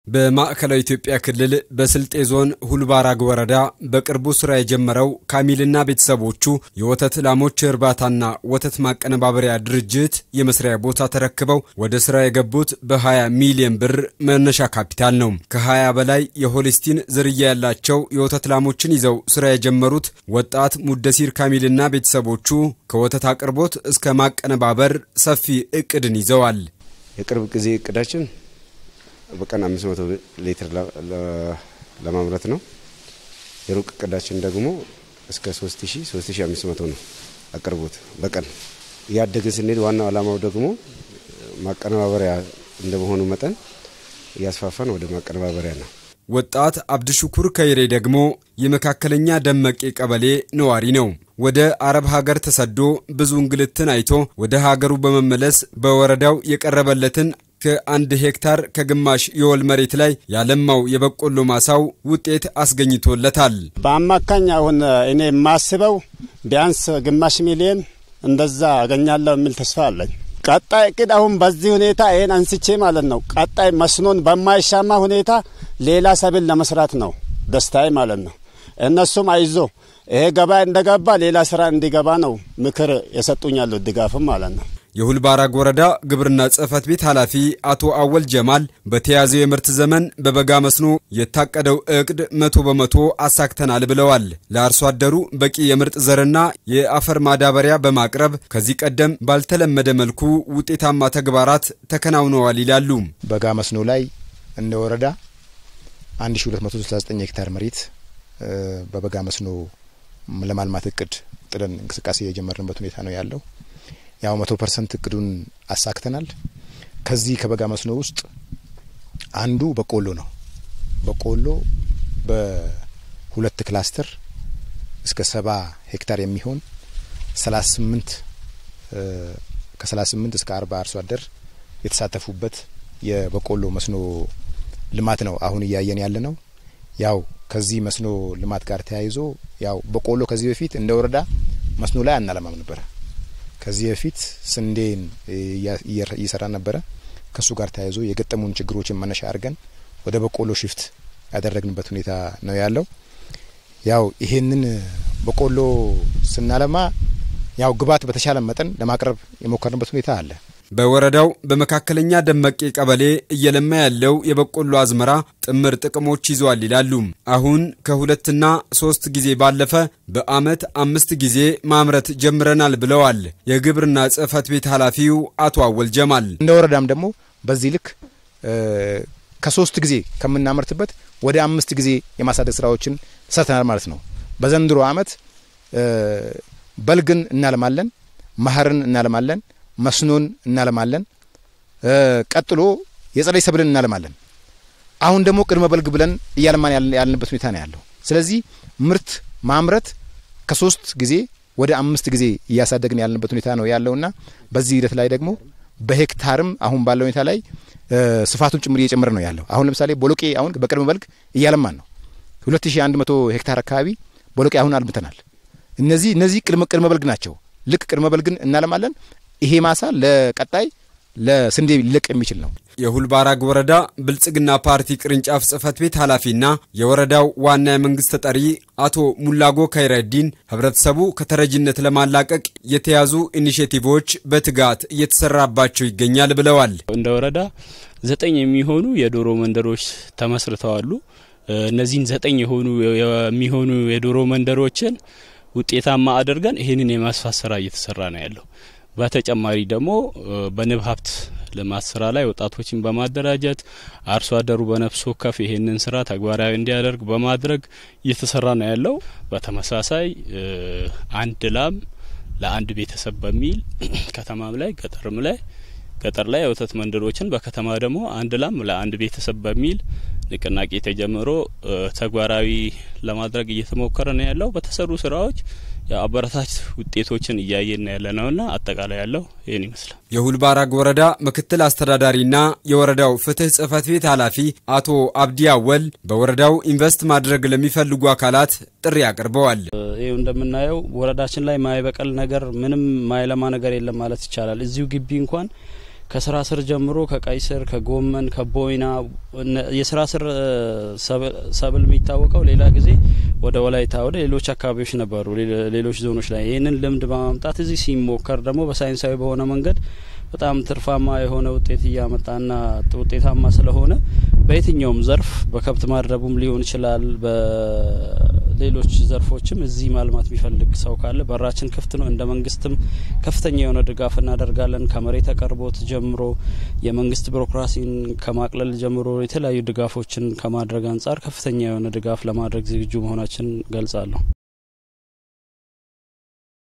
በማዕከላዊ ኢትዮጵያ ክልል በስልጤ ዞን ሁልባራግ ወረዳ በቅርቡ ስራ የጀመረው ካሚልና ቤተሰቦቹ የወተት ላሞች እርባታና ወተት ማቀነባበሪያ ድርጅት የመስሪያ ቦታ ተረክበው ወደ ስራ የገቡት በ20 ሚሊዮን ብር መነሻ ካፒታል ነው። ከ20 በላይ የሆሊስቲን ዝርያ ያላቸው የወተት ላሞችን ይዘው ስራ የጀመሩት ወጣት ሙደሲር ካሚልና ቤተሰቦቹ ከወተት አቅርቦት እስከ ማቀነባበር ሰፊ እቅድን ይዘዋል። የቅርብ ጊዜ እቅዳችን በቀን 500 ሊትር ለማምረት ነው። የሩቅ እቅዳችን ደግሞ እስከ 3500 ነው አቅርቦት በቀን ያደገ ስንሄድ ዋናው ዓላማው ደግሞ ማቀነባበሪያ እንደመሆኑ መጠን ያስፋፋን ወደ ማቀነባበሪያ ነው። ወጣት አብዱሽኩር ከይሬ ደግሞ የመካከለኛ ደመቄ ቀበሌ ነዋሪ ነው። ወደ አረብ ሀገር ተሰዶ ብዙ እንግልትን አይቶ ወደ ሀገሩ በመመለስ በወረዳው የቀረበለትን ከ1 ሄክታር ከግማሽ የወል መሬት ላይ ያለማው የበቆሎ ማሳው ውጤት አስገኝቶለታል። በአማካኝ አሁን እኔ ማስበው ቢያንስ ግማሽ ሚሊዮን እንደዛ አገኛለሁ የሚል ተስፋ አለኝ። ቀጣይ እቅድ አሁን በዚህ ሁኔታ ይሄን አንስቼ ማለት ነው ቀጣይ መስኖን በማይሻማ ሁኔታ ሌላ ሰብል ለመስራት ነው ደስታዬ ማለት ነው። እነሱም አይዞ ይሄ ገበያ እንደገባ ሌላ ስራ እንዲገባ ነው ምክር የሰጡኛል ድጋፍም ማለት ነው። የሁልባራግ ወረዳ ግብርና ጽሕፈት ቤት ኃላፊ አቶ አወል ጀማል በተያዘው የምርት ዘመን በበጋ መስኖ የታቀደው እቅድ 100% አሳክተናል ብለዋል። ለአርሶ አደሩ በቂ የምርጥ ዘርና የአፈር ማዳበሪያ በማቅረብ ከዚህ ቀደም ባልተለመደ መልኩ ውጤታማ ተግባራት ተከናውነዋል ይላሉ። በጋ መስኖ ላይ እንደ ወረዳ 1269 ሄክታር መሬት በበጋ መስኖ ለማልማት እቅድ ጥለን እንቅስቃሴ የጀመርንበት ሁኔታ ነው ያለው። ያው 100% እቅዱን አሳክተናል። ከዚህ ከበጋ መስኖ ውስጥ አንዱ በቆሎ ነው። በቆሎ በሁለት ክላስተር እስከ 70 ሄክታር የሚሆን 38 ከ38 እስከ 40 አርሶ አደር የተሳተፉበት የበቆሎ መስኖ ልማት ነው አሁን እያየን ያለ ነው። ያው ከዚህ መስኖ ልማት ጋር ተያይዞ ያው በቆሎ ከዚህ በፊት እንደ ወረዳ መስኖ ላይ አናለማም ነበር። ከዚህ በፊት ስንዴን እየሰራ ነበር። ከሱ ጋር ተያይዞ የገጠሙን ችግሮችን መነሻ አድርገን ወደ በቆሎ ሽፍት ያደረግንበት ሁኔታ ነው ያለው። ያው ይሄንን በቆሎ ስናለማ ያው ግባት በተሻለ መጠን ለማቅረብ የሞከርንበት ሁኔታ አለ። በወረዳው በመካከለኛ ደመቄ ቀበሌ እየለማ ያለው የበቆሎ አዝመራ ጥምር ጥቅሞች ይዟል ይላሉ። አሁን ከ2 እና 3 ጊዜ ባለፈ በአመት 5 ጊዜ ማምረት ጀምረናል ብለዋል የግብርና ጽሕፈት ቤት ኃላፊው አቶ አወል ጀማል። እንደ ወረዳም ደግሞ በዚህ ልክ ከ3 ጊዜ ከምናመርትበት ወደ 5 ጊዜ የማሳደግ ስራዎችን ሰርተናል ማለት ነው። በዘንድሮ አመት በልግን እናለማለን፣ መኸርን እናለማለን፣ መስኖን እናለማለን፣ ቀጥሎ የጸደይ ሰብልን እናለማለን። አሁን ደግሞ ቅድመ በልግ ብለን እያለማን ያለንበት ሁኔታ ነው ያለው። ስለዚህ ምርት ማምረት ከ3 ጊዜ ወደ 5 ጊዜ እያሳደግን ያለንበት ሁኔታ ነው ያለውና በዚህ ሂደት ላይ ደግሞ በሄክታርም አሁን ባለው ሁኔታ ላይ ስፋቱን ጭምር እየጨመረ ነው ያለው። አሁን ለምሳሌ ቦሎቄ አሁን በቅድመ በልግ እያለማን ነው። 2100 ሄክታር አካባቢ ቦሎቄ አሁን አልምተናል። እነዚህ ቅድመ በልግ ናቸው። ልክ ቅድመ በልግን እናለማለን። ይሄ ማሳ ለቀጣይ ለስንዴ ሊለቅ የሚችል ነው። የሁልባራግ ወረዳ ብልጽግና ፓርቲ ቅርንጫፍ ጽሕፈት ቤት ኃላፊና የወረዳው ዋና የመንግስት ተጠሪ አቶ ሙላጎ ከይረዲን ህብረተሰቡ ከተረጅነት ለማላቀቅ የተያዙ ኢኒሼቲቮች በትጋት እየተሰራባቸው ይገኛል ብለዋል። እንደ ወረዳ 9 የሚሆኑ የዶሮ መንደሮች ተመስርተዋል። እነዚህን 9 የሚሆኑ የዶሮ መንደሮችን ውጤታማ አድርገን ይሄንን የማስፋት ስራ እየተሰራ ነው ያለው። በተጨማሪ ደግሞ በንብ ሀብት ልማት ስራ ላይ ወጣቶችን በማደራጀት አርሶ አደሩ በነፍስ ወከፍ ይሄንን ስራ ተግባራዊ እንዲያደርግ በማድረግ እየተሰራ ነው ያለው። በተመሳሳይ 1 ላም ለአንድ ቤተሰብ በሚል ከተማም ላይ ገጠር ላይ የወተት መንደሮችን በከተማ ደግሞ 1 ላም ለአንድ ቤተሰብ በሚል ንቅናቄ ተጀምሮ ተግባራዊ ለማድረግ እየተሞከረ ነው ያለው። በተሰሩ ስራዎች አበረታች ውጤቶችን እያየን ያለነውና አጠቃላይ ያለው ይሄን ይመስላል። የሁልባራግ ወረዳ ምክትል አስተዳዳሪና የወረዳው ፍትህ ጽሕፈት ቤት ኃላፊ አቶ አብዲ አወል በወረዳው ኢንቨስት ማድረግ ለሚፈልጉ አካላት ጥሪ አቅርበዋል። ይሄው እንደምናየው ወረዳችን ላይ ማይበቀል ነገር ምንም ማይለማ ነገር የለም ማለት ይቻላል። እዚሁ ግቢ እንኳን ከስራ ስር ጀምሮ ከቀይ ስር ከጎመን ከቦይና የስራ ስር ሰብል የሚታወቀው ሌላ ጊዜ ወደ ወላይታ ወደ ሌሎች አካባቢዎች ነበሩ ሌሎች ዞኖች ላይ ይሄንን ልምድ በማምጣት እዚህ ሲሞከር ደግሞ በሳይንሳዊ በሆነ መንገድ በጣም ትርፋማ የሆነ ውጤት ያመጣና ውጤታማ ስለሆነ በየትኛውም ዘርፍ በከብት ማድረቡም ሊሆን ይችላል በሌሎች ዘርፎችም እዚህ ማልማት ቢፈልግ ሰው ካለ በራችን ክፍት ነው እንደ መንግስትም ከፍተኛ የሆነ ድጋፍ እናደርጋለን ከመሬት አቅርቦት ጀምሮ የመንግስት ቢሮክራሲን ከማቅለል ጀምሮ የተለያዩ ድጋፎችን ከማድረግ አንፃር ከፍተኛ የሆነ ድጋፍ ለማድረግ ዝግጁ መሆናችን ገልጻለሁ